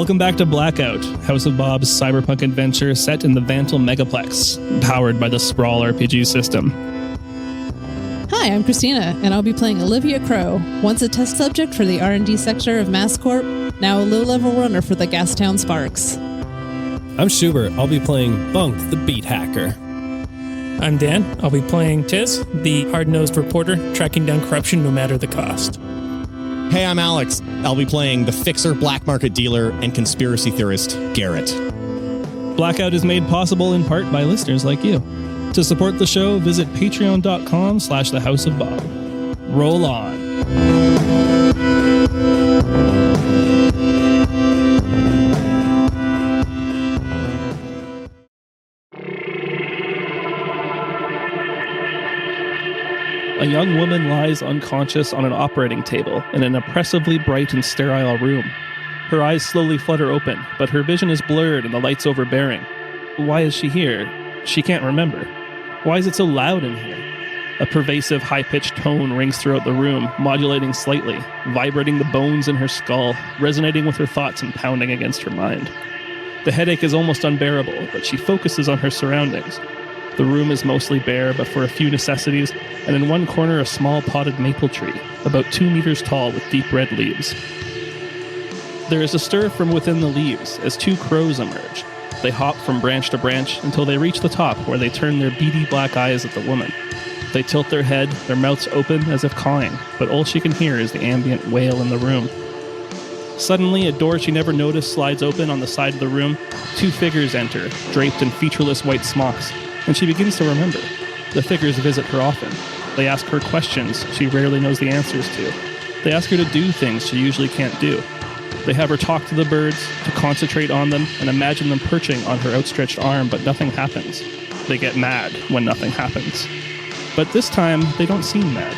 Welcome back to Blackout, House of Bob's cyberpunk adventure set in the Vantal Megaplex, powered by the Sprawl RPG system. Hi, I'm Cristina, and I'll be playing Olivia Crow, once a test subject for the R&D sector of MassCorp, now a low-level runner for the Gastown Sparks. I'm Shubert. I'll be playing Bunk, the beat hacker. I'm Dan. I'll be playing Tiz, the hard-nosed reporter, tracking down corruption no matter the cost. Hey, I'm Alex. I'll be playing the fixer, black market dealer, and conspiracy theorist, Garrett. Blackout is made possible in part by listeners like you. To support the show, visit patreon.com/thehouseofbob. Roll on. A young woman lies unconscious on an operating table in an oppressively bright and sterile room. Her eyes slowly flutter open, but her vision is blurred and the light's overbearing. Why is she here? She can't remember. Why is it so loud in here? A pervasive, high-pitched tone rings throughout the room, modulating slightly, vibrating the bones in her skull, resonating with her thoughts and pounding against her mind. The headache is almost unbearable, but she focuses on her surroundings. The room is mostly bare, but for a few necessities, and in one corner a small potted maple tree, about 2 meters tall with deep red leaves. There is a stir from within the leaves as 2 crows emerge. They hop from branch to branch until they reach the top, where they turn their beady black eyes at the woman. They tilt their head, their mouths open as if cawing, but all she can hear is the ambient wail in the room. Suddenly, a door she never noticed slides open on the side of the room. 2 figures enter, draped in featureless white smocks, and she begins to remember. The figures visit her often. They ask her questions she rarely knows the answers to. They ask her to do things she usually can't do. They have her talk to the birds, to concentrate on them, and imagine them perching on her outstretched arm, but nothing happens. They get mad when nothing happens. But this time, they don't seem mad.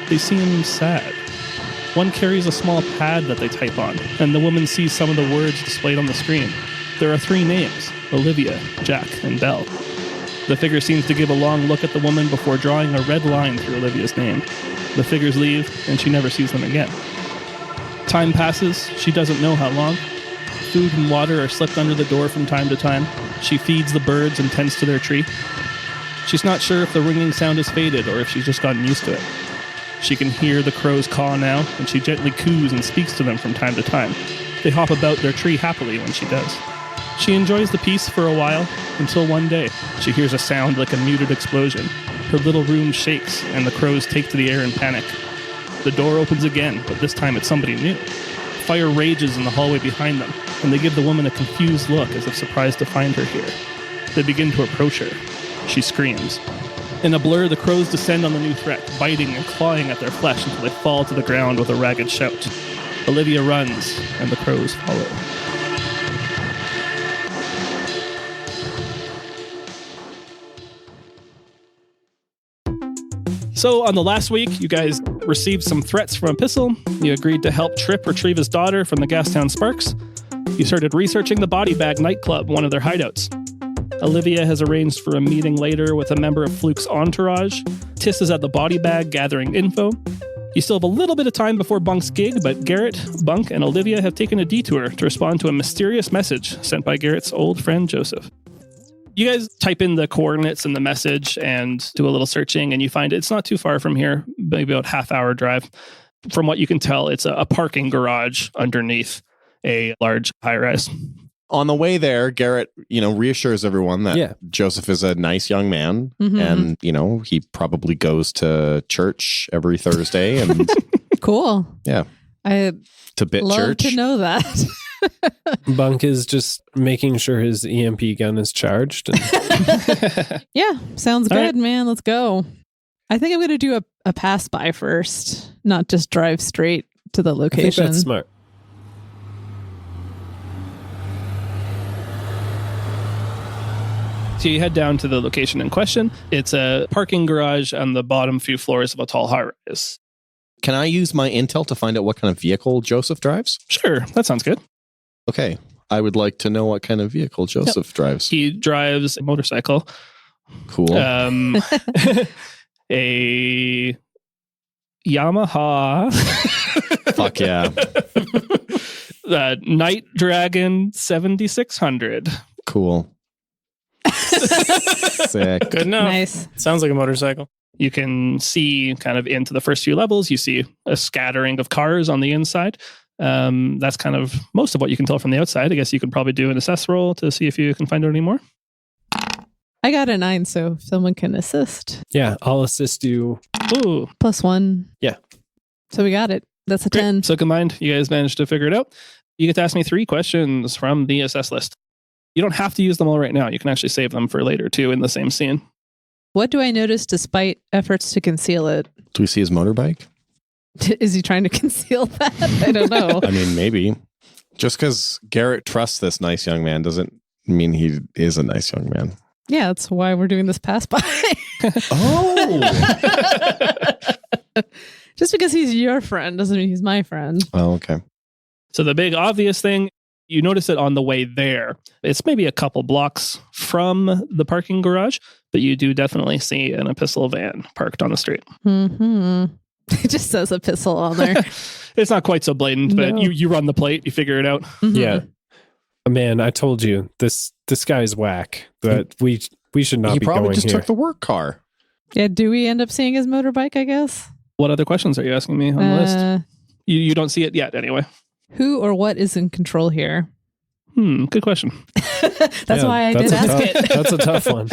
They seem sad. One carries a small pad that they type on, and the woman sees some of the words displayed on the screen. There are 3 names: Olivia, Jack, and Belle. The figure seems to give a long look at the woman before drawing a red line through Olivia's name. The figures leave, and she never sees them again. Time passes. She doesn't know how long. Food and water are slipped under the door from time to time. She feeds the birds and tends to their tree. She's not sure if the ringing sound has faded or if she's just gotten used to it. She can hear the crows caw now, and she gently coos and speaks to them from time to time. They hop about their tree happily when she does. She enjoys the peace for a while, until one day, she hears a sound like a muted explosion. Her little room shakes, and the crows take to the air in panic. The door opens again, but this time it's somebody new. Fire rages in the hallway behind them, and they give the woman a confused look as if surprised to find her here. They begin to approach her. She screams. In a blur, the crows descend on the new threat, biting and clawing at their flesh until they fall to the ground with a ragged shout. Olivia runs, and the crows follow. So on the last week, you guys received some threats from Epistle. You agreed to help Trip retrieve his daughter from the Gastown Sparks. You started researching the Body Bag nightclub, one of their hideouts. Olivia has arranged for a meeting later with a member of Fluke's entourage. Tiss is at the Body Bag gathering info. You still have a little bit of time before Bunk's gig, but Garrett, Bunk, and Olivia have taken a detour to respond to a mysterious message sent by Garrett's old friend Joseph. You guys type in the coordinates in the message and do a little searching, and you find it's not too far from here, maybe about half-hour drive. From what you can tell, it's a parking garage underneath a large high-rise. On the way there, Garrett, reassures everyone that Joseph is a nice young man, and, he probably goes to church every Thursday. And Cool. Yeah. I'd love church. to know that. Bunk is just making sure his EMP gun is charged. And Yeah, sounds All good, right. man. Let's go. I think I'm going to do a pass by first, not just drive straight to the I location. think that's smart. So you head down to the location in question. It's a parking garage on the bottom few floors of a tall high-rise. Can I use my intel to find out what kind of vehicle Joseph drives? Sure, that sounds good. Okay. I would like to know what kind of vehicle Joseph drives. He drives a motorcycle. Cool. A Yamaha. Fuck yeah. Night Dragon 7600. Cool. Sick. Good enough. Nice. Sounds like a motorcycle. You can see kind of into the first few levels. You see a scattering of cars on the inside. That's kind of most of what you can tell from the outside. I guess you could probably do an assess roll to see if you can find out any more. I got a 9, so if someone can assist. Yeah, I'll assist you. Ooh. +1. Yeah. So we got it. That's a Great. 10. So combined, you guys managed to figure it out. You get to ask me 3 questions from the assess list. You don't have to use them all right now. You can actually save them for later, too, in the same scene. What do I notice despite efforts to conceal it? Do we see his motorbike? Is he trying to conceal that? I don't know. I mean, maybe. Just because Garrett trusts this nice young man doesn't mean he is a nice young man. Yeah, that's why we're doing this pass by. Oh! Just because he's your friend doesn't mean he's my friend. Oh, okay. So the big obvious thing, you notice it on the way there. It's maybe a couple blocks from the parking garage, but you do definitely see an epistle van parked on the street. Mm-hmm. It just says epistle on there. It's not quite so blatant, but No. you run the plate, you figure it out. Mhm. Yeah. Man, I told you, this guy's whack. That we should not He be probably going just here. took the work car. Yeah, do we end up seeing his motorbike, I guess? What other questions are you asking me on the list? You don't see it yet anyway. Who or what is in control here? Good question. That's Yeah, why I that's did a ask tough- it. That's a tough one.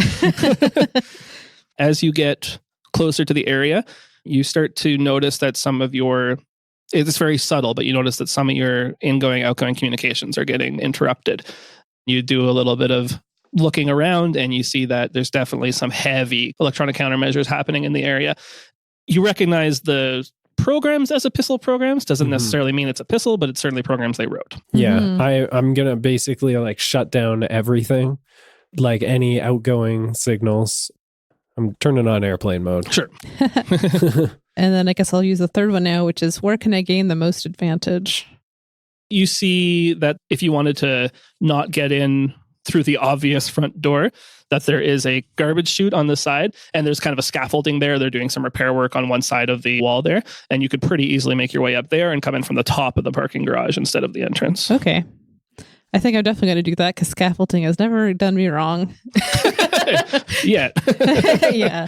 As you get closer to the area, you start to notice that some of your, it's very subtle, but you notice that some of your ingoing, outgoing communications are getting interrupted. You do a little bit of looking around and you see that there's definitely some heavy electronic countermeasures happening in the area. You recognize the programs as epistle programs. Doesn't necessarily mean it's epistle, but it's certainly programs they wrote. Yeah, Mhm. I'm gonna basically like shut down everything, like any outgoing signals. I'm turning on airplane mode. Sure. And then I guess I'll use the third one now, which is where can I gain the most advantage? You see that if you wanted to not get in through the obvious front door, that there is a garbage chute on the side and there's kind of a scaffolding there. They're doing some repair work on one side of the wall there. And you could pretty easily make your way up there and come in from the top of the parking garage instead of the entrance. Okay. I think I'm definitely going to do that because scaffolding has never done me wrong. Yeah. Yeah.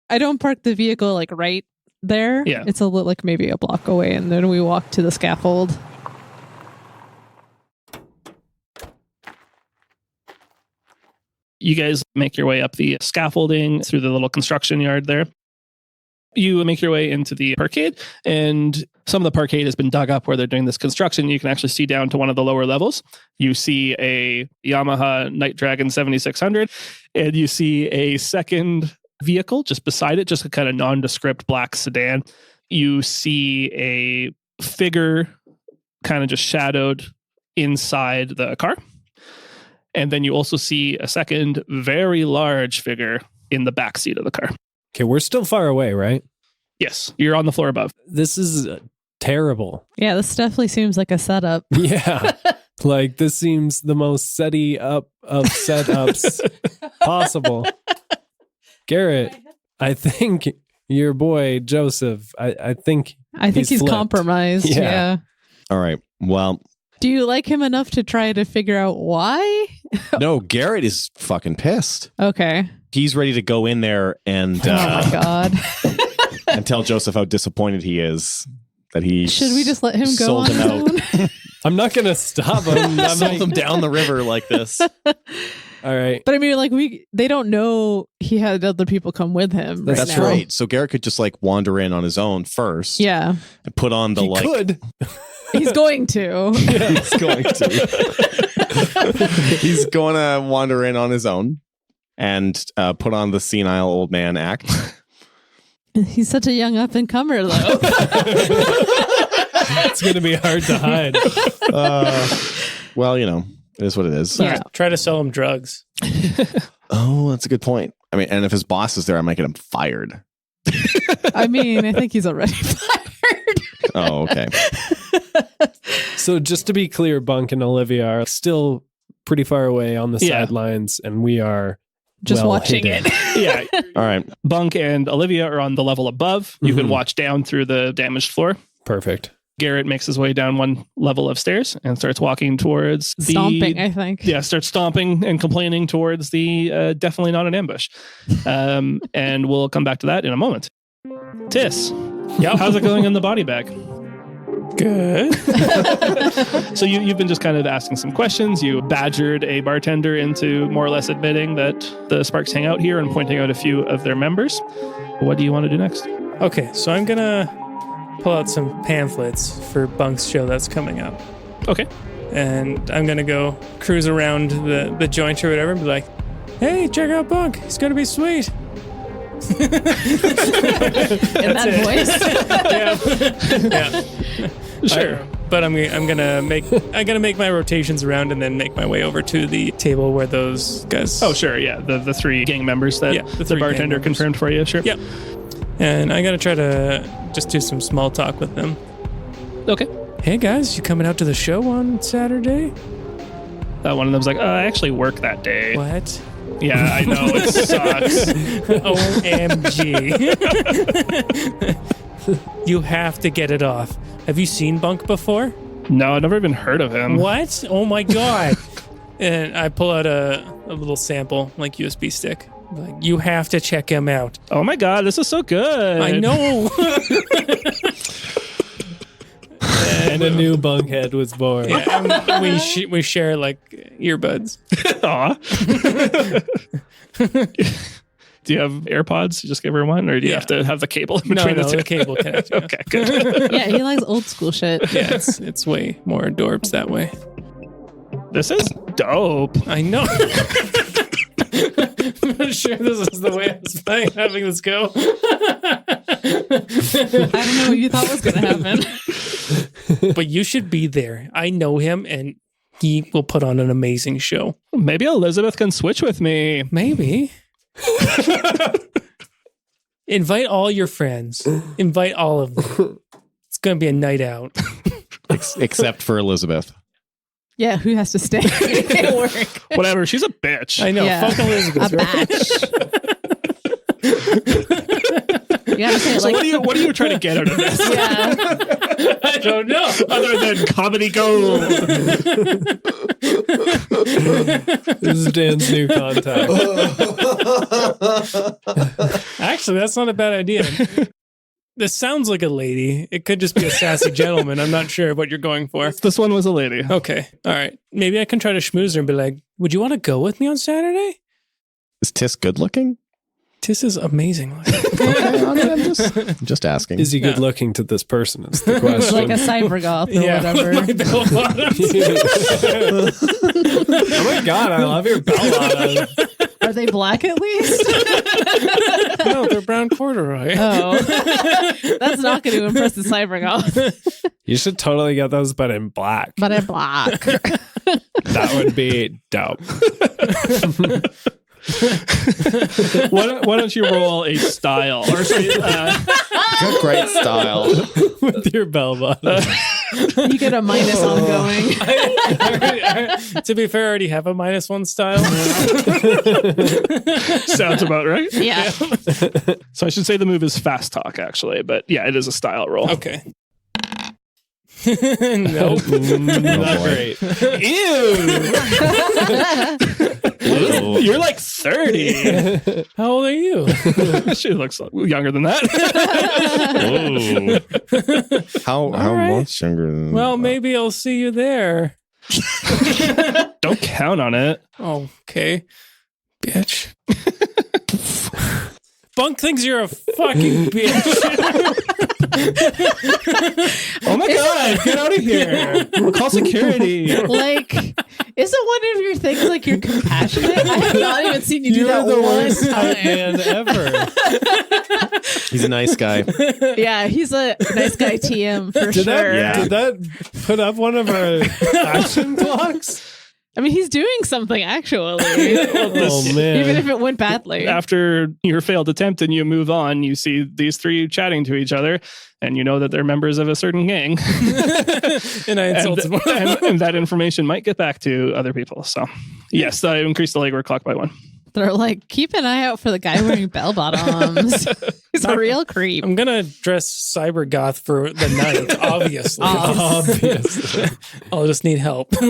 I don't park the vehicle like right there. Yeah. It's a little like maybe a block away and then we walk to the scaffold. You guys make your way up the scaffolding through the little construction yard there. You make your way into the parkade, and some of the parkade has been dug up where they're doing this construction. You can actually see down to one of the lower levels. You see a Yamaha Night Dragon 7600, and you see a second vehicle just beside it, just a kind of nondescript black sedan. You see a figure kind of just shadowed inside the car. And then you also see a second very large figure in the back seat of the car. Okay, we're still far away, right? Yes, you're on the floor above. This is terrible. Yeah, this definitely seems like a setup. Yeah. Like this seems the most setty up of setups possible. Garrett, I think your boy Joseph, I think he's flipped. compromised. Yeah. Yeah. All right. Well, Do you like him enough to try to figure out why? no, Garrett is fucking pissed. Okay. He's ready to go in there and Oh my God. and tell Joseph how disappointed he is that he Should we just let him go sold on him his out. own? I'm not gonna stop him. I'm sold like, him down the river like this. all right. But I mean, like they don't know he had other people come with him. That's now. right. So Garrett could just like wander in on his own first. Yeah. And put on the He like could. He's going to. he's going to. He's going to wander in on his own and put on the senile old man act. He's such a young up and comer, though. It's gonna be hard to hide. Well, you know, it is what it is. Yeah. Try to sell him drugs. Oh, that's a good point. I mean, and if his boss is there, I might get him fired. I mean, I think he's already fired. Oh, okay. So just to be clear, Bunk and Olivia are still pretty far away on the Yeah. sidelines, and we are Just well watching hidden. it. Yeah, All right. Bunk and Olivia are on the level above. You can Mhm. watch down through the damaged floor. Perfect. Garrett makes his way down one level of stairs and starts walking towards stomping, I think. Yeah, starts stomping and complaining towards the definitely not an ambush. And we'll come back to that in a moment. Tiss, how's it going in the body bag? Good. So you've been just kind of asking some questions. You badgered a bartender into more or less admitting that the Sparks hang out here and pointing out a few of their members. What do you want to do next? Okay, so I'm gonna pull out some pamphlets for Bunk's show that's coming up. Okay. And I'm gonna go cruise around the joint or whatever and be like, hey, check out Bunk. He's gonna be sweet. In that voice? Yeah. Sure. But I'm gonna make my rotations around and then make my way over to the table where those guys. Oh, sure. Yeah. The three gang members that the bartender confirmed for you. Sure. Yep. And I gotta try to just do some small talk with them. Okay. Hey guys, you coming out to the show on Saturday? One of them's like, I actually work that day. What? Yeah, I know. It sucks. OMG. You have to get it off. Have you seen Bunk before? No, I've never even heard of him. What? Oh my God. And I pull out a little sample, like USB stick. Like, you have to check him out. Oh my God, this is so good. I know. And a new bunkhead was born. Yeah, we share like earbuds. Aw. Do you have AirPods? You just give her one, or do you have to have the cable in between the two? The cable connection. Okay, good. Yeah, he likes old school shit. Yeah, it's way more adorbs that way. This is dope. I know. I'm not sure this is the way I was planning having this go. I don't know what you thought was going to happen. But you should be there. I know him, and he will put on an amazing show. Maybe Elizabeth can switch with me. Maybe. Invite all your friends. Invite all of them. It's going to be a night out. Except for Elizabeth. Yeah, who has to stay at work? Whatever, she's a bitch. I know. Yeah. Fuck Elizabeth. A batch. You gotta say it So like, what are you trying to get out of this? yeah. I don't know. Other than comedy gold. This is Dan's new contact. Actually, that's not a bad idea. This sounds like a lady. It could just be a sassy gentleman. I'm not sure what you're going for. This one was a lady. Okay. All right. Maybe I can try to schmooze her and be like, would you want to go with me on Saturday? Is Tiss good looking? Tiss is amazing. Okay, I'm just asking. Is he good looking to this person? Is the question. Like a cyber goth or whatever. Oh my God, I love your bell bottom. Are they black at least? No, they're brown corduroy. Oh. That's not going to impress the cyber goth. You should totally get those, but in black. But in black. That would be dope. Why don't you roll a style? Or sorry, Great style. With your bell bottom. You get a minus ongoing. To be fair, I already have a -1 style. sounds about right. Yeah. So I should say the move is fast talk, actually. But yeah, it is a style roll. Okay. Nope. Not boy. great. Ew. You're like 30. How old are you? She looks younger than that. How right. much younger than Well, maybe I'll see you there. Don't count on it. Okay. Bitch. Bunk thinks you're a fucking bitch. Oh my God, get out of here. Call security. Like, isn't one of your things like you're compassionate? I have not even seen you do that the one worst type time. man ever. He's a nice guy. Yeah, he's a nice guy TM for Did sure. did that put up one of our action clocks? I mean, he's doing something actually. Oh man. Even if it went badly. After your failed attempt and you move on, you see these three chatting to each other, and you know that they're members of a certain gang. And I insulted one. and that information might get back to other people. So, yes, I increased the legwork clock by 1. They're like, keep an eye out for the guy wearing bell bottoms. He's a real creep. I'm gonna dress cyber goth for the night, obviously. Obviously. I'll just need help. Get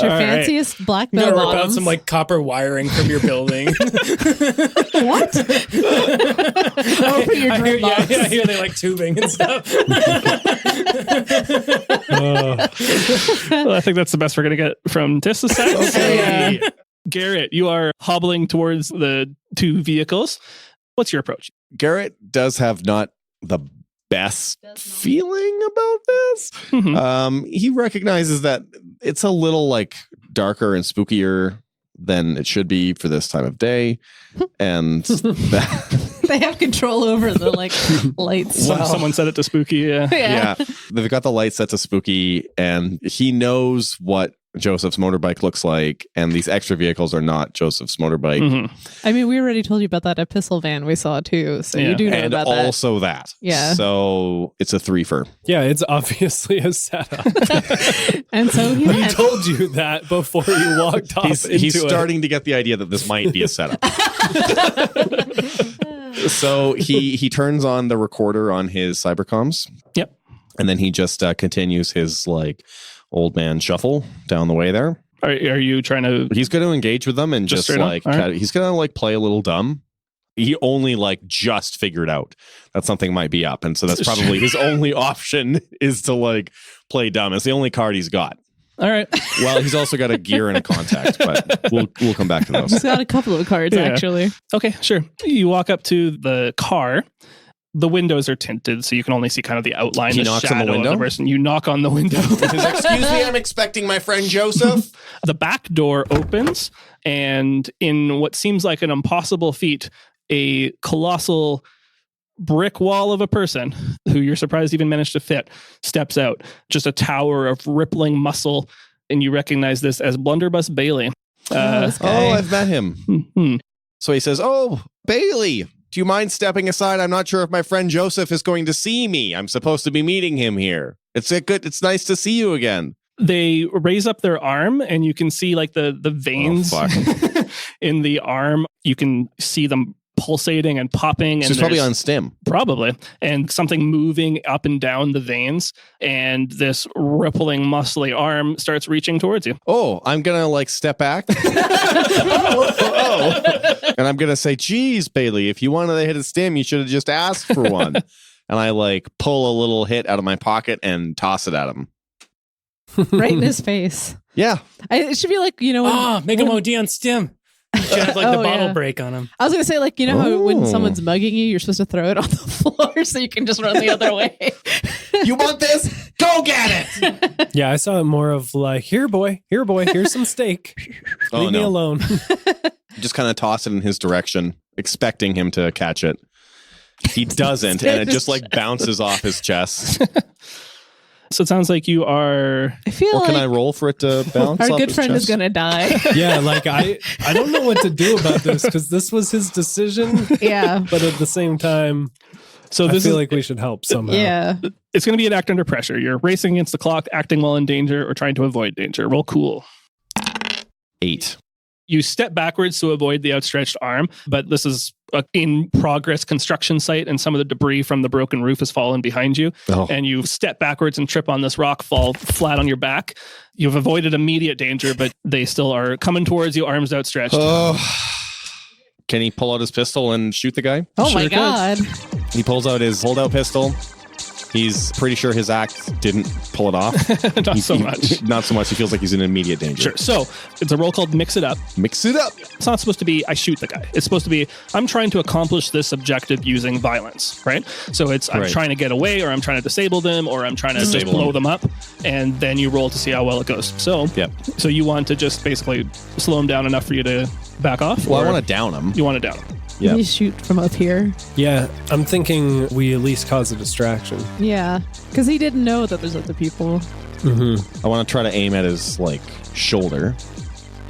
your fanciest black I'm bell gonna rip out bottoms. some like copper wiring from your building. What? Open your I drip box. hear they like tubing and stuff. Well, I think that's the best we're going to get from this side. Okay. Garrett, you are hobbling towards the two vehicles. What's your approach? Garrett does have not the best feeling about this. He recognizes that it's a little like darker and spookier than it should be for this time of day. And They have control over the lights. Someone said it to Spooky. yeah, they've got the lights set to spooky, and he knows what Joseph's motorbike looks like, and these extra vehicles are not Joseph's motorbike. I mean, we already told you about that epistle van we saw too, so you do know And about that. also that. Yeah. So it's a threefer. Yeah, it's obviously a setup. And so he He went. told you that before you walked off He's into starting to get the idea that this might be a setup. So he turns on the recorder on his cybercoms. Yep. And then he just continues his like old man shuffle down the way there. Are you trying to... He's going to engage with them and just straight up? like All right. he's going to like play a little dumb. He only like just figured out that something might be up, and so that's probably his only option is to like play dumb. It's the only card he's got. All right. Well, he's also got a gear and a contact, but we'll come back to those. He's got a couple of cards actually. Okay, sure. You walk up to the car. The windows are tinted, so you can only see kind of the outline, He the knocks on the shadow window? of the person. You knock on the window. Excuse me, I'm expecting my friend Joseph. The back door opens, and in what seems like an impossible feat, a colossal brick wall of a person who you're surprised even managed to fit steps out. Just a tower of rippling muscle, and you recognize this as Blunderbuss Bailey. This guy. Oh, I've met him. Hmm. So he says, "Oh, Bailey, do you mind stepping aside? I'm not sure if my friend Joseph is going to see me. I'm supposed to be meeting him here. It's nice to see you again." They raise up their arm, and you can see like the veins in the arm. You can see them pulsating and popping. So And it's probably on stim. Probably. And something moving up and down the veins. And this rippling, muscly arm starts reaching towards you. Oh, I'm going to like step back. And I'm going to say, "Geez, Bailey, if you wanted to hit a stim, you should have just asked for one." And I like pull a little hit out of my pocket and toss it at him. Right in his face. Yeah. It should be like, when, Make him OD on stim. Should have like the bottle break on him. I was going to say, like, how when someone's mugging you, you're supposed to throw it on the floor so you can just run the other way. You want this? Go get it. Yeah, I saw it more of like, here, boy, here's some steak. Leave me alone. Just kind of toss it in his direction, expecting him to catch it. He doesn't, and it just like bounces off his chest. So it sounds like you are... I feel Or like can I roll for it to bounce our off good his friend chest? is going to die. Yeah, like I don't know what to do about this because this was his decision. Yeah. But at the same time, So I this feel is like we should help somehow. Yeah. It's going to be an act under pressure. You're racing against the clock, acting while in danger, or trying to avoid danger. Roll cool. 8. You step backwards to avoid the outstretched arm, but this is a in-progress construction site, and some of the debris from the broken roof has fallen behind you. Oh. And you step backwards and trip on this rock, fall flat on your back. You've avoided immediate danger, but they still are coming towards you, arms outstretched. Oh. Can he pull out his pistol and shoot the guy? Oh Sure my could. God. He pulls out his hold-out pistol. He's pretty sure his act didn't pull it off. Not so much. Not so much. He feels like he's in immediate danger. Sure. So it's a roll called Mix It Up. Mix it up. It's not supposed to be, I shoot the guy. It's supposed to be, I'm trying to accomplish this objective using violence, right? So it's, I'm Right. trying to get away, or I'm trying to disable them, or I'm trying to just Disable blow them. them up. And then you roll to see how well it goes. So, Yep. so you want to just basically slow him down enough for you to back off? Well, I or want to down him. You want to down him. Yeah. Can you shoot from up here? Yeah, I'm thinking we at least cause a distraction. Yeah. Because he didn't know that there's other people. I want to try to aim at his like shoulder.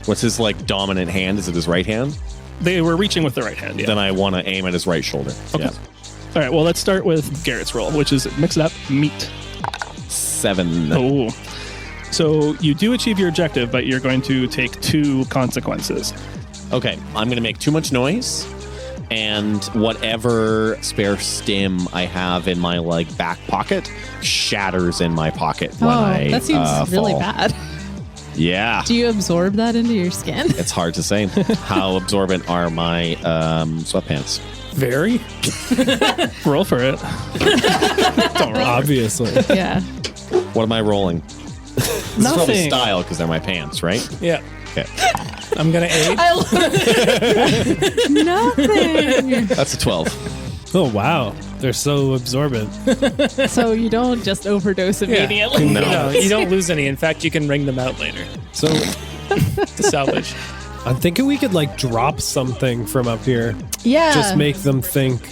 What's his like dominant hand? Is it his right hand? They were reaching with the right hand. Yeah. Then I want to aim at his right shoulder. Okay. Yeah. All right. Well, let's start with Garrett's roll, which is Mix It Up, Meet. 7. Oh. So you do achieve your objective, but you're going to take 2 consequences. Okay. I'm going to make too much noise, and whatever spare stim I have in my back pocket shatters in my pocket when I that seems really fall. bad. Yeah. Do you absorb that into your skin? It's hard to say. How absorbent are my sweatpants? Very. Roll for it. Don't roll. Obviously. Yeah. What am I rolling? It's probably Nothing. style because they're my pants, right? Yeah. Okay. I'm going to aid. I love it. Nothing. That's a 12. Oh, wow. They're so absorbent. So you don't just overdose immediately. No. No, you don't lose any. In fact, you can wring them out later So to salvage. I'm thinking we could drop something from up here. Yeah. Just make them think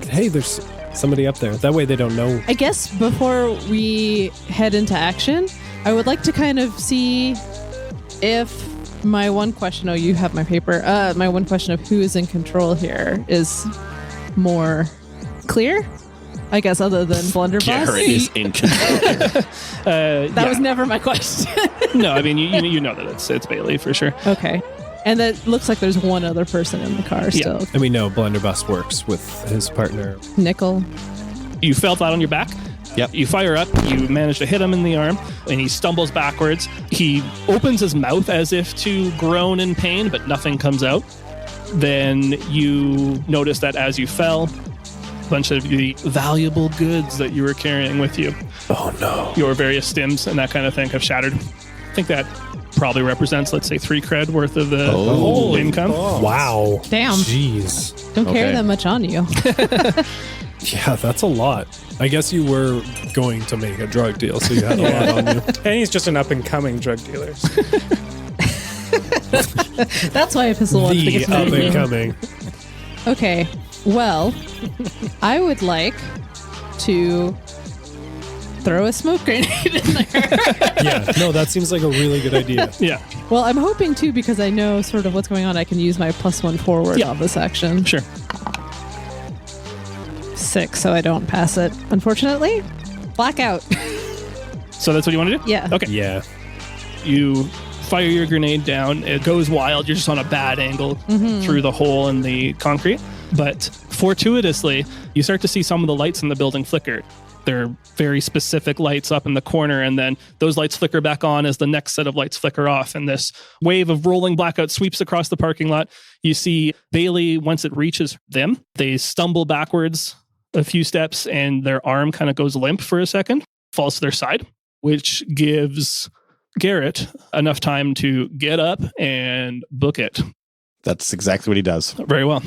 hey, there's somebody up there. That way they don't know. I guess before we head into action, I would like to kind of see if my one question, you have my paper. My one question of who is in control here is more clear, I guess, other than Blunderbuss. Garrett is in control. That was never my question. No, I mean, you know that it's Bailey for sure. Okay. And that looks like there's one other person in the car still. And we know Blunderbuss works with his partner. Nickel. You fell flat on your back. Yep. You fire up, you manage to hit him in the arm, and he stumbles backwards. He opens his mouth as if to groan in pain, but nothing comes out. Then you notice that as you fell, a bunch of the valuable goods that you were carrying with you, Oh, no. your various stims and that kind of thing, have shattered. I think that probably represents, let's say, 3 cred worth of the whole income. Wow. Damn. Jeez. Don't carry Okay. that much on you. Yeah, that's a lot. I guess you were going to make a drug deal, so you had a lot on you. And he's just an up-and-coming drug dealer. That's why a pistol wants to The get to know up and you. coming. Okay. Well, I would like to throw a smoke grenade in there. Yeah, no, that seems like a really good idea. Yeah, Well, I'm hoping to, because I know sort of what's going on. I can use my +1 forward on this action. sure. 6, so I don't pass it, unfortunately. Blackout. So that's what you want to do? Yeah. Okay. Yeah. You fire your grenade down. It goes wild. You're just on a bad angle through the hole in the concrete. But fortuitously, you start to see some of the lights in the building flicker. They're very specific lights up in the corner, and then those lights flicker back on as the next set of lights flicker off, and this wave of rolling blackout sweeps across the parking lot. You see Bailey, once it reaches them, they stumble backwards a few steps, and their arm kind of goes limp for a second, falls to their side, which gives Garrett enough time to get up and book it. That's exactly what he does. Very well.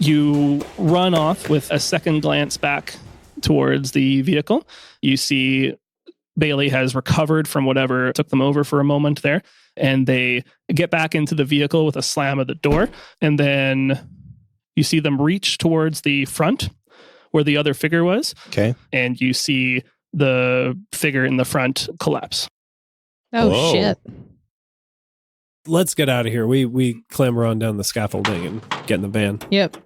You run off with a second glance back towards the vehicle. You see Bailey has recovered from whatever took them over for a moment there, and they get back into the vehicle with a slam of the door, and then you see them reach towards the front where the other figure was, Okay. and you see the figure in the front collapse. Oh, Whoa. shit. Let's get out of here. We clamber on down the scaffolding and get in the van. Yep.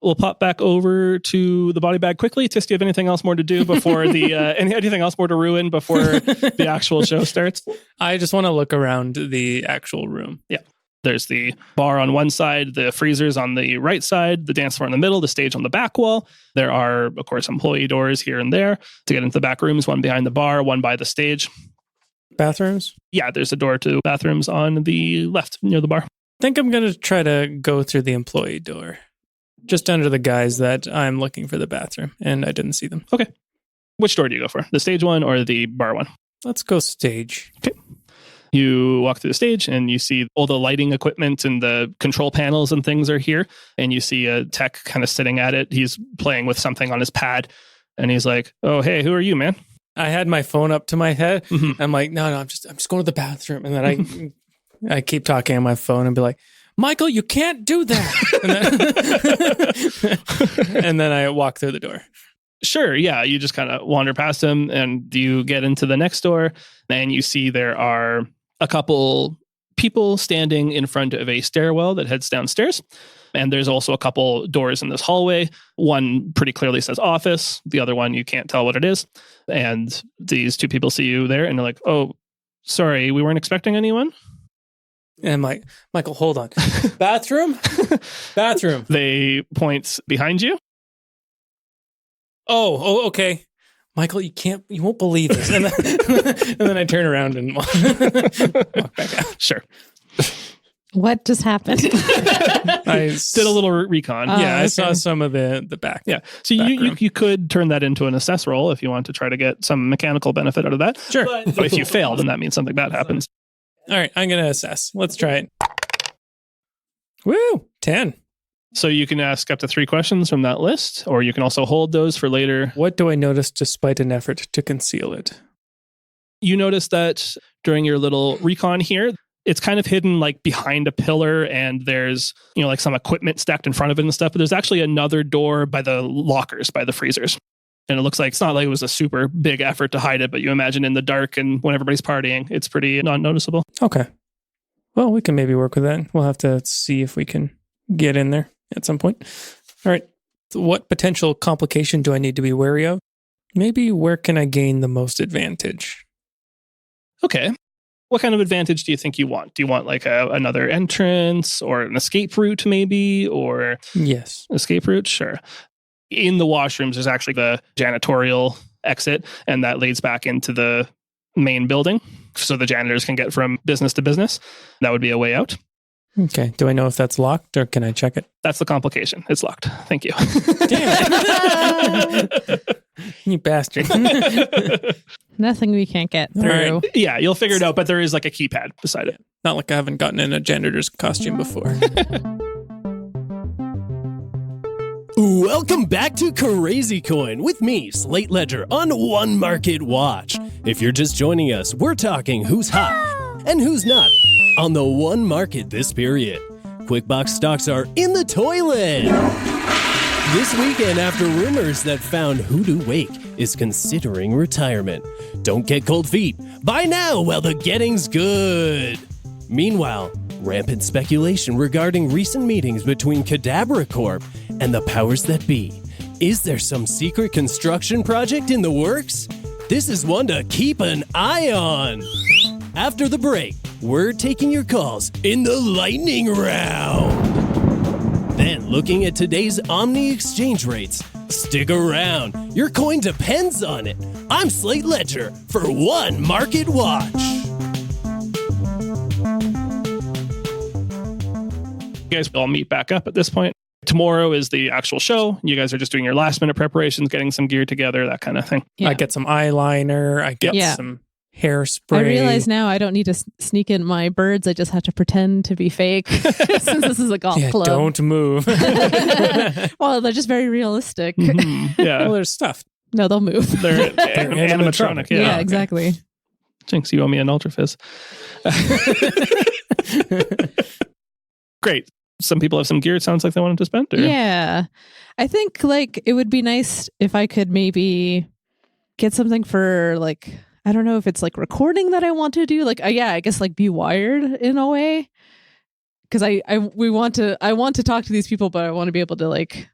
We'll pop back over to the body bag quickly. Tis, do you have anything else more to do before the anything else more to ruin before the actual show starts? I just want to look around the actual room. There's the bar on one side, the freezers on the right side, the dance floor in the middle, the stage on the back wall. There are, of course, employee doors here and there to get into the back rooms, one behind the bar, one by the stage. Bathrooms? Yeah, there's a door to bathrooms on the left near the bar. I think I'm going to try to go through the employee door. Just under the guys that I'm looking for the bathroom, and I didn't see them. Which door do you go for? The stage one or the bar one? Let's go stage. You walk through the stage and you see all the lighting equipment and the control panels and things are here. And you see a tech kind of sitting at it. He's playing with something on his pad. And he's like, "Oh, hey, who are you, man?" I had my phone up to my head. Mhm. I'm like, no, I'm just going to the bathroom. And then I keep talking on my phone and be like, Michael, you can't do that. And then I walk through the door. Sure, yeah. You just kind of wander past him and you get into the next door. And you see there are a couple people standing in front of a stairwell that heads downstairs. And there's also a couple doors in this hallway. One pretty clearly says office. The other one, you can't tell what it is. And these two people see you there and they're like, "Oh, sorry, we weren't expecting anyone." And Michael, hold on. Bathroom? Bathroom. They point behind you. Oh, okay. Michael, you won't believe this. And then I turn around and walk back out. Sure. What just happened? I did a little recon. Yeah, I okay. saw some of the back. Yeah. So you could turn that into an assess roll if you want to try to get some mechanical benefit out of that. Sure. But if you fail, then that means something bad happens. All right, I'm going to assess. Let's try it. Woo! 10. So you can ask up to 3 questions from that list, or you can also hold those for later. What do I notice despite an effort to conceal it? You notice that during your little recon here, it's kind of hidden like behind a pillar, and there's, like some equipment stacked in front of it and stuff, but there's actually another door by the lockers, by the freezers. And it looks like it's not like it was a super big effort to hide it, but you imagine in the dark and when everybody's partying, it's pretty non-noticeable. Okay. Well, we can maybe work with that. We'll have to see if we can get in there at some point. All right. What potential complication do I need to be wary of? Maybe where can I gain the most advantage? Okay. What kind of advantage do you think you want? Do you want like another entrance or an escape route maybe? Or Yes. escape route? Sure. In the washrooms, there's actually the janitorial exit, and that leads back into the main building. So the janitors can get from business to business. That would be a way out. Okay. Do I know if that's locked or can I check it? That's the complication. It's locked. Thank you. Damn it. You bastard. Nothing we can't get through. Right. Yeah, you'll figure it out, but there is like a keypad beside it. Not like I haven't gotten in a janitor's costume before. Welcome back to Crazy Coin with me, Slate Ledger, on One Market Watch. If you're just joining us, we're talking who's hot and who's not on the one market this period. QuickBox stocks are in the toilet. This weekend, after rumors that found Hoodoo Wake is considering retirement. Don't get cold feet. Buy now while the getting's good. Meanwhile, rampant speculation regarding recent meetings between Cadabra Corp and the powers that be. Is there some secret construction project in the works? This is one to keep an eye on. After the break, we're taking your calls in the lightning round. Then looking at today's Omni exchange rates. Stick around. Your coin depends on it. I'm Slate Ledger for One Market Watch. You guys all meet back up at this point. Tomorrow is the actual show. You guys are just doing your last minute preparations, getting some gear together, that kind of thing. Yeah. I get some eyeliner. I get some hairspray. I realize now I don't need to sneak in my birds. I just have to pretend to be fake since this is a golf club. Don't move. Well, they're just very realistic. Mhm. Yeah. Well, they're stuffed. No, they'll move. They're animatronic. Yeah, Yeah. exactly. Jinx, you owe me an Ultra Fizz. Great. Some people have some gear, it sounds like they wanted to spend. Or? Yeah. I think like it would be nice if I could maybe get something for like, I don't know if it's like recording that I want to do. Like, I guess like be wired in a way. Cause I want to talk to these people, but I want to be able to like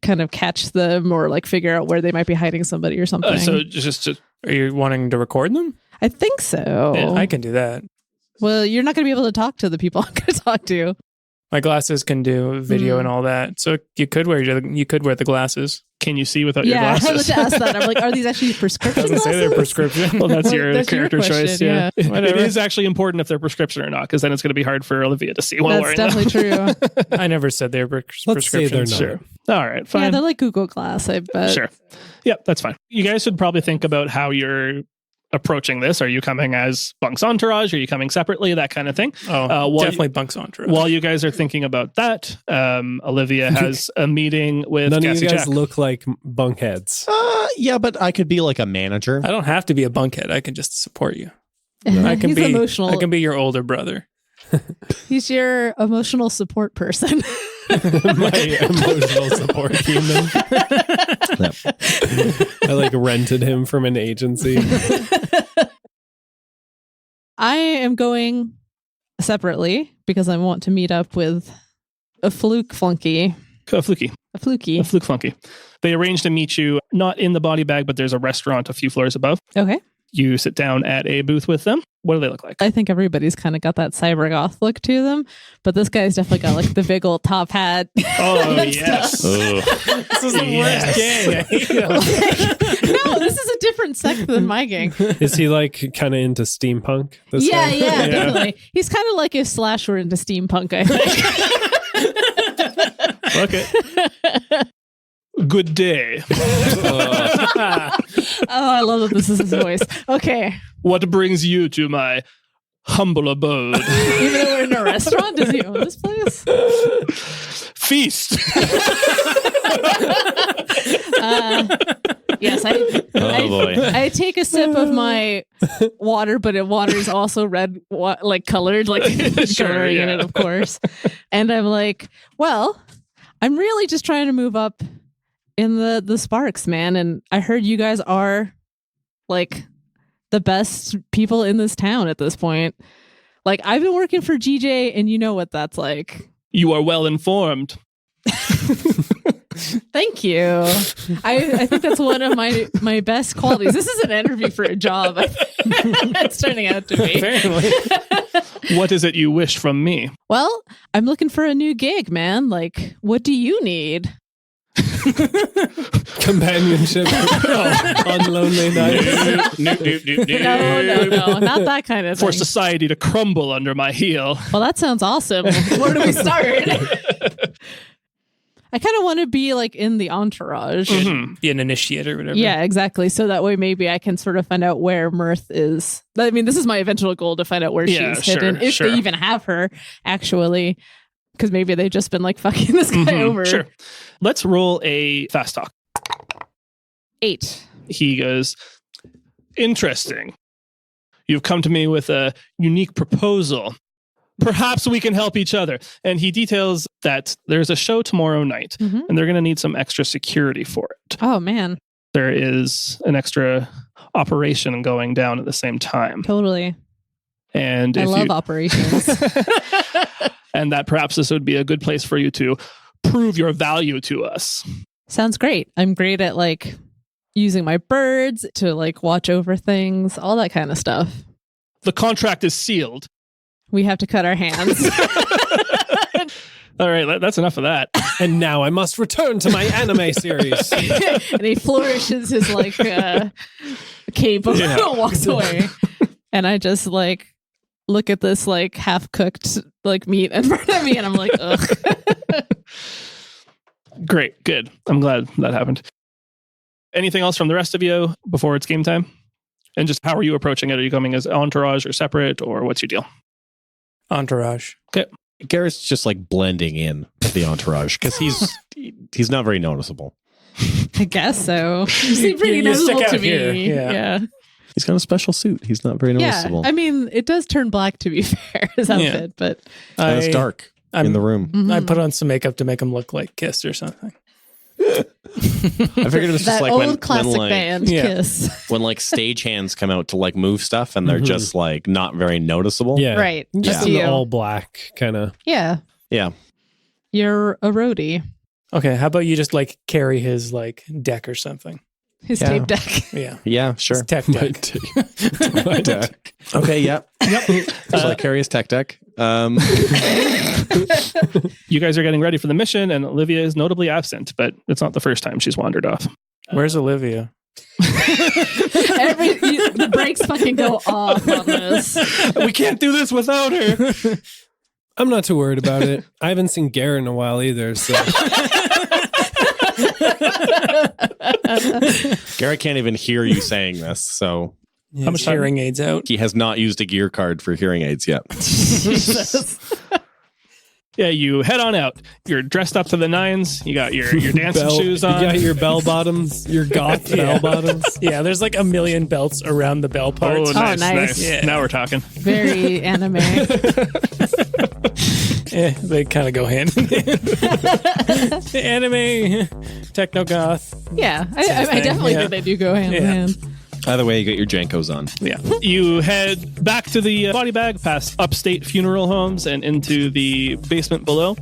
kind of catch them or like figure out where they might be hiding somebody or something. So just Are you wanting to record them? I think so. Yeah, I can do that. Well, you're not going to be able to talk to the people I'm going to talk to. My glasses can do video and all that. So you could wear the glasses. can you see without your Yeah, I glasses? was to ask that. I'm like, are these actually prescription Doesn't say they're glasses? prescription. Well, that's Well, your that's your character choice. question, Yeah, It Whatever. is actually important if they're prescription or not, because then it's going to be hard for Olivia to see while That's wearing them. definitely true. I never said they were Let's say they're prescriptions. not. Sure. All right. Fine. Yeah, they're like Google Glass, I bet. Sure. Yep, that's fine. You guys should probably think about how you're approaching this. Are you coming as Bunk's entourage? Are you coming separately? That kind of thing. Oh, while definitely Bunk's entourage. While you guys are thinking about that, Olivia has a meeting with None of Gassy you guys Jack. look like bunkheads. Yeah, but I could be like a manager. I don't have to be a bunkhead. I can just support you. I can He's be emotional. I can be your older brother. He's your emotional support person. My emotional support human. I like rented him from an agency. I am going separately because I want to meet up with a fluke flunky. A fluky. A fluky. A fluke flunky. They arranged to meet you not in the body bag, but there's a restaurant a few floors above. Okay. You sit down at a booth with them. What do they look like? I think everybody's kind of got that cyber goth look to them, but this guy's definitely got like the big old top hat. Oh, yes. This is the worst gang. I hate them. No, this is a different sect than my gang. Is he like kind of into steampunk? This Yeah, guy? yeah, definitely. He's kind of like if Slash were into steampunk, I think. Okay. Good day. Oh, I love that this is his voice. Okay. What brings you to my humble abode? Even though we're in a restaurant, does he own this place? Feast. Yes, I take a sip of my water, but it water is also red, like colored, like Sure, coloring in yeah. it, of course. And I'm like, well, I'm really just trying to move up in the sparks, man. And I heard you guys are like the best people in this town at this point. Like, I've been working for GJ, and you know what that's like. You are well informed. Thank you. I think that's one of my best qualities. This is an interview for a job. It's turning out to be. Apparently. What is it you wish from me? Well, I'm looking for a new gig, man. Like, what do you need? Companionship on lonely nights. No, not that kind of For thing. society to crumble under my heel. Well, that sounds awesome. Where do we start? I kind of want to be like in the entourage. Mhm. Be an initiate or whatever. Yeah, exactly. So that way maybe I can sort of find out where Mirth is. I mean, this is my eventual goal, to find out where Yeah, she's hidden. sure, If sure. they even have her, actually. Because maybe they've just been like fucking this guy Mhm, over. Sure. Let's roll a fast talk. 8. He goes, interesting. You've come to me with a unique proposal. Perhaps we can help each other. And he details that there's a show tomorrow night, Mhm. and they're going to need some extra security for it. Oh, man. There is an extra operation going down at the same time. Totally. And I if love you, operations. and that perhaps this would be a good place for you to prove your value to us. Sounds great. I'm great at like using my birds to like watch over things, all that kind of stuff. The contract is sealed. We have to cut our hands. All right, that's enough of that. And now I must return to my anime series. And he flourishes his like cape and walks away. And I just like look at this like half cooked like meat in front of me, and I'm like, ugh. Great, good. I'm glad that happened. Anything else from the rest of you before it's game time? And just how are you approaching it? Are you coming as entourage or separate, or what's your deal? Entourage. Garrett's just like blending in with the entourage because he's not very noticeable. I guess so. You seem pretty You stick noticeable out to me. here, yeah. Yeah. He's got a special suit. He's not very noticeable. I mean, it does turn black, to be fair, his outfit, but And it's dark in the room. I put on some makeup to make him look like Kiss or something. I figured it was just that like old when classic like, band Kiss. when like stagehands come out to like move stuff and they're just like not very noticeable. Yeah. Right. Just Yeah. in the You. all black kind of. Yeah. Yeah. You're a roadie. Okay, how about you just like carry his like deck or something? His Yeah. tape deck. Yeah. Yeah, sure. His tech deck. My deck. Okay, yep. So I carry his tech deck. You guys are getting ready for the mission, and Olivia is notably absent, but it's not the first time she's wandered off. Where's Olivia? The brakes fucking go off on this. We can't do this without her. I'm not too worried about it. I haven't seen Garrett in a while either. So Garrett can't even hear you saying this, so How much hearing aids out? he has not used a gear card for hearing aids yet. Jesus. Yeah, you head on out. You're dressed up to the nines. You got your dancing shoes on. You got your bell bottoms, your goth bell bottoms. Yeah, there's like a million belts around the bell parts. Oh, nice, nice. nice. Yeah. Now we're talking. Very anime. They kind of go hand in hand. Anime, techno goth. Yeah, I definitely Yeah. think they do go hand in Yeah. hand. Either way, you got your Jankos on. Yeah. You head back to the body bag, past upstate funeral homes, and into the basement below.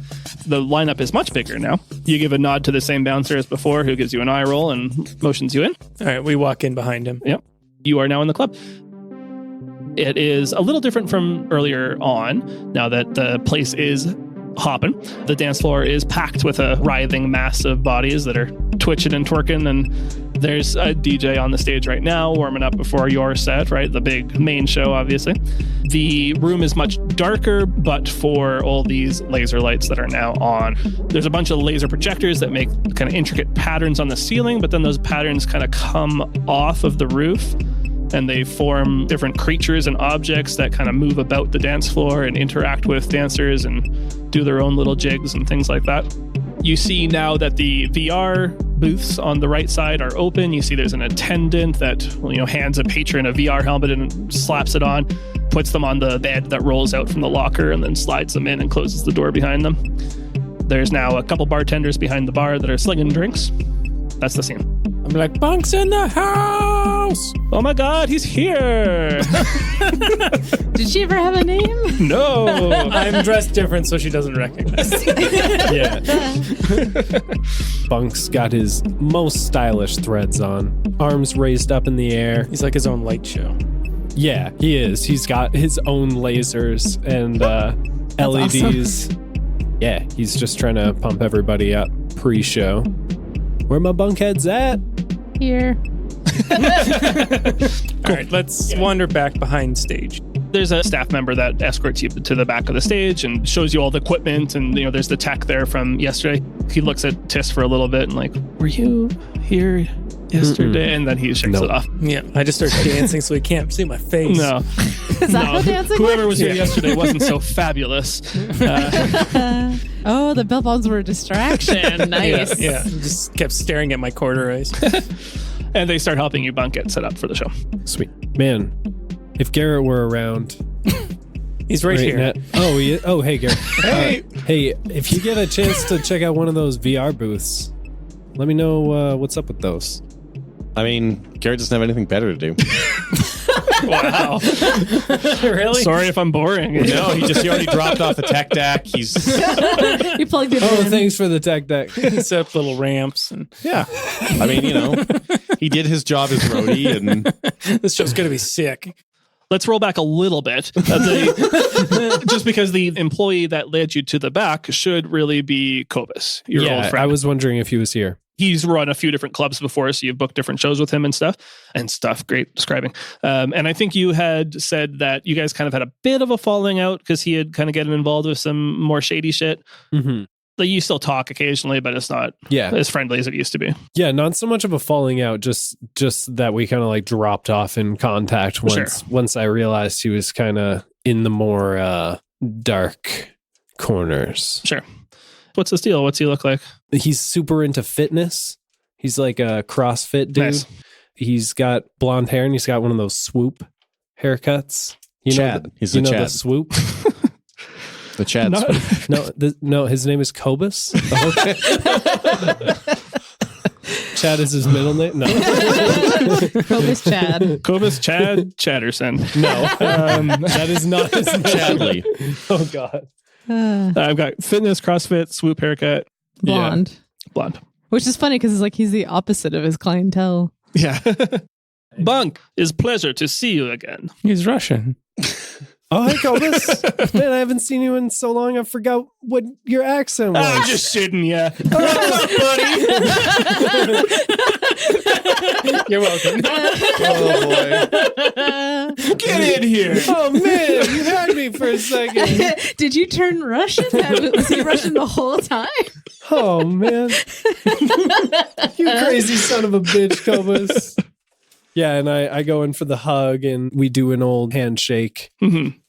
The lineup is much bigger now. You give a nod to the same bouncer as before, who gives you an eye roll and motions you in. All right, we walk in behind him. Yep. You are now in the club. It is a little different from earlier on, now that the place is hopping. The dance floor is packed with a writhing mass of bodies that are twitching and twerking, and there's a DJ on the stage right now warming up before your set, right? The big main show, obviously. The room is much darker, but for all these laser lights that are now on. There's a bunch of laser projectors that make kind of intricate patterns on the ceiling, but then those patterns kind of come off of the roof, and they form different creatures and objects that kind of move about the dance floor and interact with dancers and do their own little jigs and things like that. You see now that the VR booths on the right side are open. You see there's an attendant that, hands a patron a VR helmet and slaps it on, puts them on the bed that rolls out from the locker, and then slides them in and closes the door behind them. There's now a couple bartenders behind the bar that are slinging drinks. That's the scene. I'm like, Bunk's in the house. Oh my God, he's here. Did she ever have a name? No. I'm dressed different so she doesn't recognize me. Yeah. Bunk's got his most stylish threads on, arms raised up in the air. He's like his own light show. Yeah, he is. He's got his own lasers and LEDs. Awesome. Yeah, he's just trying to pump everybody up pre-show. Where my bunkheads at? Here. All right, let's wander back behind stage. There's a staff member that escorts you to the back of the stage and shows you all the equipment, and there's the tech there from yesterday. He looks at Tis for a little bit and like, were you here yesterday? Mm-mm. And then he shakes it off. Yeah, I just start dancing so he can't see my face. No. Is that what dancing Whoever was here yesterday wasn't so fabulous. Oh, the bell bombs were a distraction. Nice. Yeah, just kept staring at my corduroys. And they start helping you Bunk get set up for the show. Sweet. Man, if Garrett were around... He's right here. Oh, yeah. Oh, hey, Garrett. Hey, if you get a chance to check out one of those VR booths, let me know what's up with those. I mean, Garrett doesn't have anything better to do. Wow. Really? Sorry if I'm boring. No, he already dropped off the tech deck. He's You plugged it in. Oh, thanks for the tech deck. Set up little ramps. And yeah. I mean, he did his job as roadie, and this show's going to be sick. Let's roll back a little bit. Just because the employee that led you to the back should really be Kobus, your old friend. I was wondering if he was here. He's run a few different clubs before, so you've booked different shows with him and stuff. Great describing. And I think you had said that you guys kind of had a bit of a falling out because he had kind of gotten involved with some more shady shit. Mm-hmm. Like, you still talk occasionally, but it's not as friendly as it used to be. Yeah, not so much of a falling out, just that we kind of like dropped off in contact once I realized he was kind of in the more dark corners. Sure. What's his deal? What's he look like? He's super into fitness. He's like a CrossFit dude. Nice. He's got blonde hair and he's got one of those swoop haircuts. Chad. He's a Chad. The swoop. The Chad swoop. No, his name is Kobus. Okay. Chad is his middle name? No. Kobus Chad. Kobus Chad Chatterson. No. That is not his name. Chadley. Oh, God. I've got fitness, CrossFit, swoop haircut. Blonde. Yeah. Blonde. Which is funny because it's like he's the opposite of his clientele. Yeah. Bunk, it's pleasure to see you again. He's Russian. Oh, hey, Kobus. Man, I haven't seen you in so long, I forgot what your accent was. I'm just shitting you. What's up, buddy? You're welcome. Oh, boy. Get in here. Oh, man, you had me for a second. Did you turn Russian? Was he Russian the whole time? Oh, man. You crazy son of a bitch, Kobus. Yeah, and I go in for the hug, and we do an old handshake. Mm-hmm.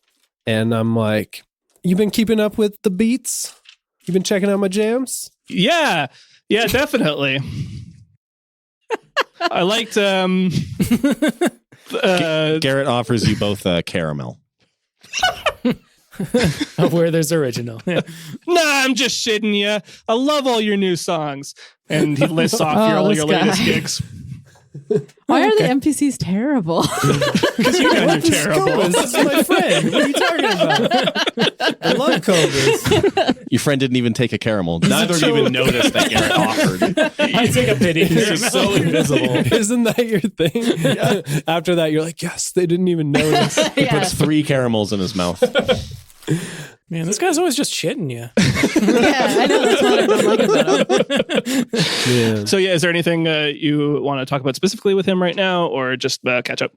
And I'm like, you been keeping up with the beats? You been checking out my jams? Yeah, definitely. I liked... Garrett offers you both caramel. Where there's original. Yeah. Nah, I'm just shitting you. I love all your new songs. And he lists off all your latest gigs. Why are the NPCs terrible? Because you guys are terrible. Cobus, this is my friend. What are you talking about? I love Cobus. Your friend didn't even take a caramel. Neither of you even noticed that Garrett offered. I take a pity. He's just so invisible. Isn't that your thing? Yeah. After that, you're like, yes, they didn't even notice. He puts 3 caramels in his mouth. Man, this guy's always just shitting you. Yeah, I know. That's what I don't like about him. Yeah. So, yeah, is there anything you want to talk about specifically with him right now, or just catch up?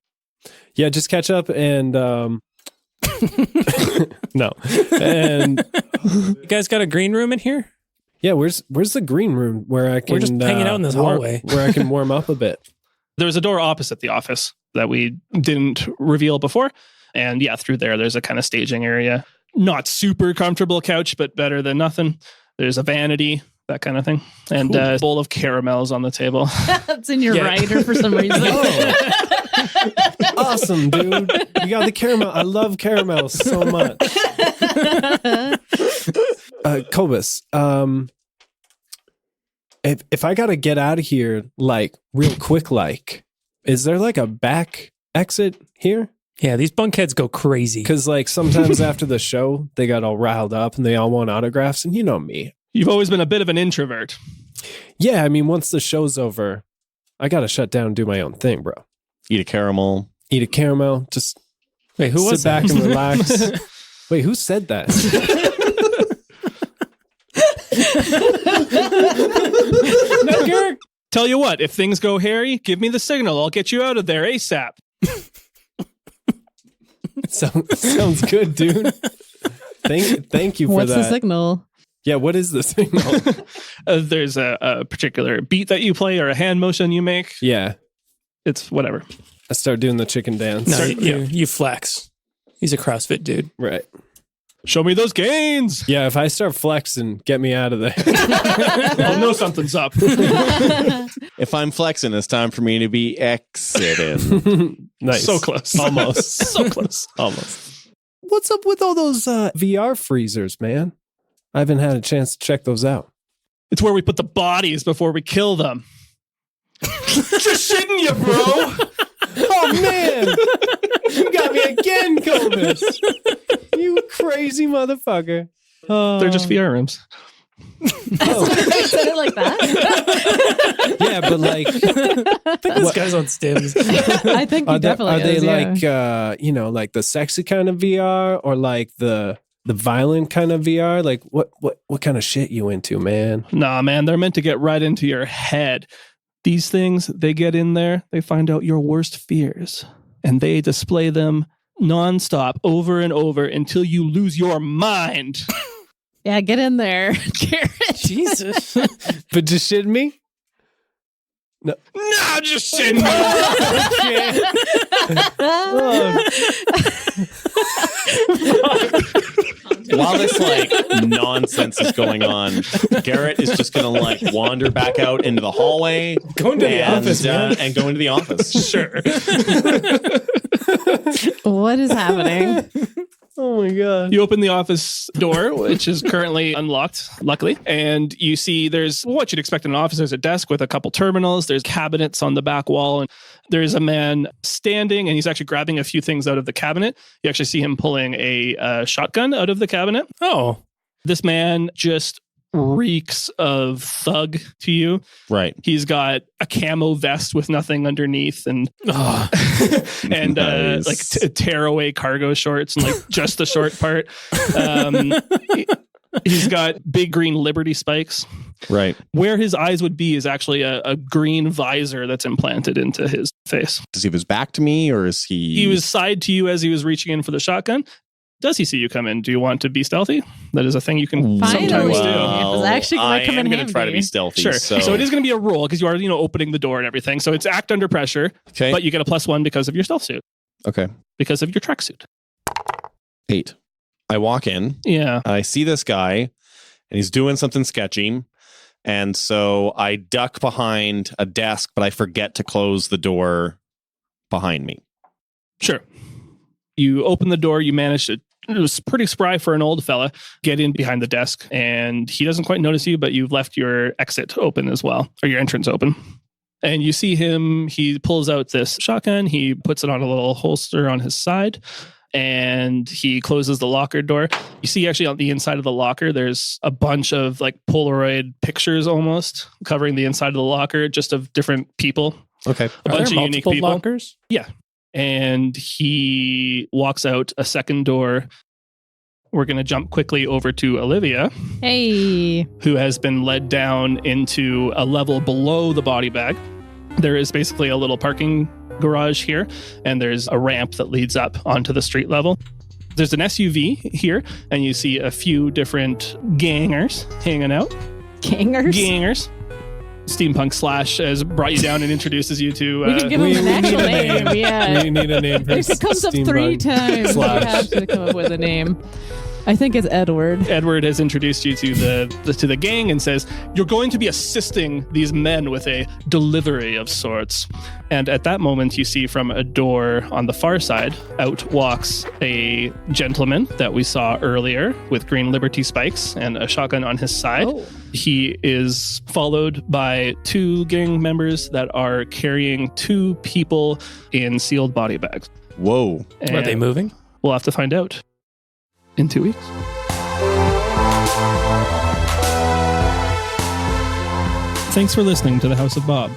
Yeah, just catch up and no. And You guys got a green room in here? yeah, where's the green room where I can We're just hanging out in this hallway. where I can warm up a bit. There's a door opposite the office that we didn't reveal before. And yeah, through there's a kind of staging area. Not super comfortable couch, but better than nothing. There's a vanity, that kind of thing. And a bowl of caramels on the table. That's in your rider for some reason. Awesome, dude. You got the caramel. I love caramels so much. Cobus, if I gotta get out of here like real quick, like, is there like a back exit here? Yeah, these bunkheads go crazy. Because like sometimes after the show, they got all riled up and they all want autographs, and you know me. You've always been a bit of an introvert. Yeah, I mean, once the show's over, I gotta shut down and do my own thing, bro. Eat a caramel. Eat a caramel, just Wait, who was sit back that? and relax. Wait, who said that? No, Garrett. Tell you what, if things go hairy, give me the signal. I'll get you out of there ASAP. Sounds good, dude. Thank you for What's that. the signal? Yeah, what is the signal? There's a particular beat that you play or a hand motion you make. Yeah, It's whatever. I start doing the chicken dance. No, you flex. He's a CrossFit dude. Right. Show me those gains. Yeah, if I start flexing, get me out of there. I'll know something's up. If I'm flexing, it's time for me to be exiting. Nice. So close. Almost. So close. Almost. What's up with all those VR freezers, man? I haven't had a chance to check those out. It's where we put the bodies before we kill them. Just shitting you, bro. Oh, man. You got me again, Cobus. You crazy motherfucker. They're just VR rooms. You said it like that? Yeah, but like, I think this guy's on stims. I think he definitely are they is, like, like the sexy kind of VR or like the violent kind of VR? Like what kind of shit you into, man? Nah, man, they're meant to get right into your head. These things, they get in there, they find out your worst fears, and they display them nonstop over and over until you lose your mind. Yeah, get in there, Garrett. Jesus. But just shitting me? No, just shitting. While this like nonsense is going on, Garrett is just gonna like wander back out into the hallway, Going to the office, man. and go into the office. Sure. What is happening? Oh my God. You open the office door, which is currently unlocked, luckily, and you see there's what you'd expect in an office. There's a desk with a couple terminals. There's cabinets on the back wall, and there's a man standing, and he's actually grabbing a few things out of the cabinet. You actually see him pulling a shotgun out of the cabinet. Oh. This man just reeks of thug to you. Right. He's got a camo vest with nothing underneath and and Nice. like tearaway cargo shorts and like just the short part. He's got big green Liberty spikes. Right. Where his eyes would be is actually a green visor that's implanted into his face. Does he have his back to me, or is he? He was side to you as he was reaching in for the shotgun. Does he see you come in? Do you want to be stealthy? That is a thing you can Finally. sometimes do. It was actually I gonna come in am going to try to handy. be stealthy. Sure. So, So it is going to be a roll because you are, opening the door and everything. So it's act under pressure, okay. but you get a +1 because of your stealth suit, Okay. because of your tracksuit. 8. I walk in. Yeah. I see this guy, and he's doing something sketchy. And so I duck behind a desk, but I forget to close the door behind me. Sure. You open the door. You manage to. It was pretty spry for an old fella. Get in behind the desk, and he doesn't quite notice you, but you've left your exit open as well, or your entrance open. And you see him, he pulls out this shotgun, he puts it on a little holster on his side, and he closes the locker door. You see actually on the inside of the locker, there's a bunch of like Polaroid pictures almost covering the inside of the locker, just of different people. Okay. A bunch of unique people. Lockers? Yeah. And he walks out a second door. We're going to jump quickly over to Olivia. Hey. Who has been led down into a level below the body bag. There is basically a little parking garage here, and there's a ramp that leads up onto the street level. There's an SUV here, and you see a few different gangers hanging out. Gangers. Steampunk Slash has brought you down and introduces you to... we can give him an actual name. Yeah. We need a name for If it comes up 3 times, Slash. we have to come up with a name. I think it's Edward. Edward has introduced you to the gang and says, you're going to be assisting these men with a delivery of sorts. And at that moment, you see from a door on the far side, out walks a gentleman that we saw earlier with green Liberty spikes and a shotgun on his side. Oh. He is followed by 2 gang members that are carrying 2 people in sealed body bags. Whoa. And Are they moving? We'll have to find out in 2 weeks. Thanks for listening to The House of Bob.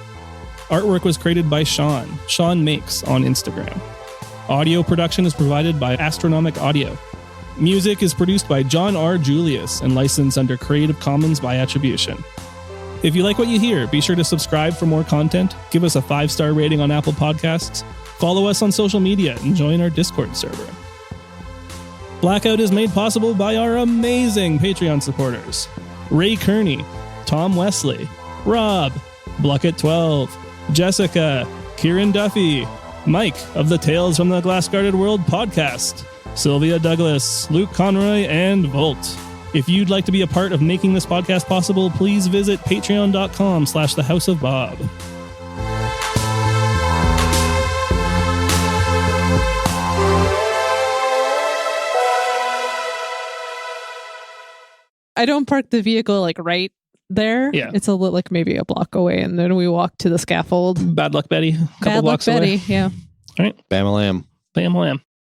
Artwork was created by Sean Makes on Instagram. Audio production is provided by Astronomic Audio. Music is produced by John R. Julius and licensed under Creative Commons by Attribution. If you like what you hear, be sure to subscribe for more content, give us a 5-star rating on Apple Podcasts, follow us on social media, and join our Discord server. Blackout is made possible by our amazing Patreon supporters: Ray Kearney, Tom Wesley, Rob, Bluckett12, Jessica, Kieran Duffy, Mike of the Tales from the Glass-Guarded World podcast, Sylvia Douglas, Luke Conroy, and Volt. If you'd like to be a part of making this podcast possible, please visit patreon.com/thehouseofbob. I don't park the vehicle like right there. Yeah. It's like maybe a block away, and then we walk to the scaffold. Bad luck, Betty. A couple Bad luck, blocks away. Betty. Yeah. Bam-a-lam. Bam lamb.